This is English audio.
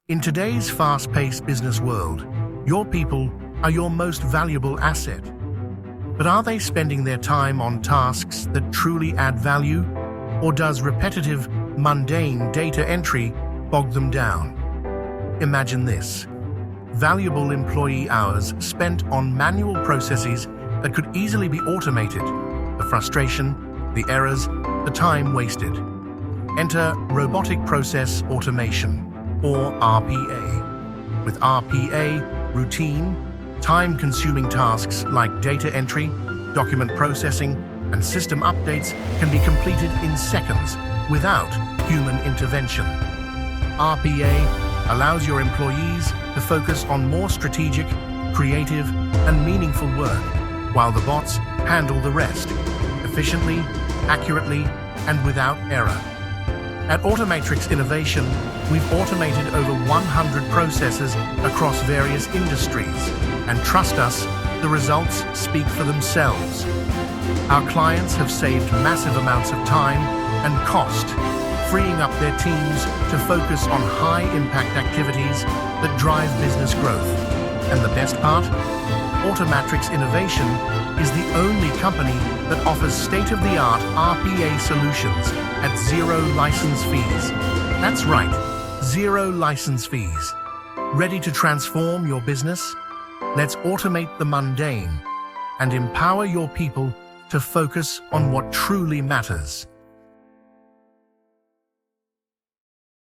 In today's fast-paced business world, your people are your most valuable asset. But are they spending their time on tasks that truly add value, or does repetitive, mundane data entry bog them down? Imagine this: valuable employee hours spent on manual processes that could easily be automated, the frustration, the errors, the time wasted. Enter Robotic Process Automation, or RPA. With RPA, routine, time-consuming tasks like data entry, document processing, and system updates can be completed in seconds without human intervention. RPA allows your employees to focus on more strategic, creative, and meaningful work, while the bots handle the rest, efficiently, accurately, and without error. At Automatrix Innovation, we've automated over 100 processes across various industries, and trust us, the results speak for themselves. Our clients have saved massive amounts of time and cost, freeing up their teams to focus on high-impact activities that drive business growth. And the best part? Automatrix Innovation is the only company that offers state-of-the-art RPA solutions at zero license fees. That's right, zero license fees. Ready to transform your business? Let's automate the mundane and empower your people to focus on what truly matters.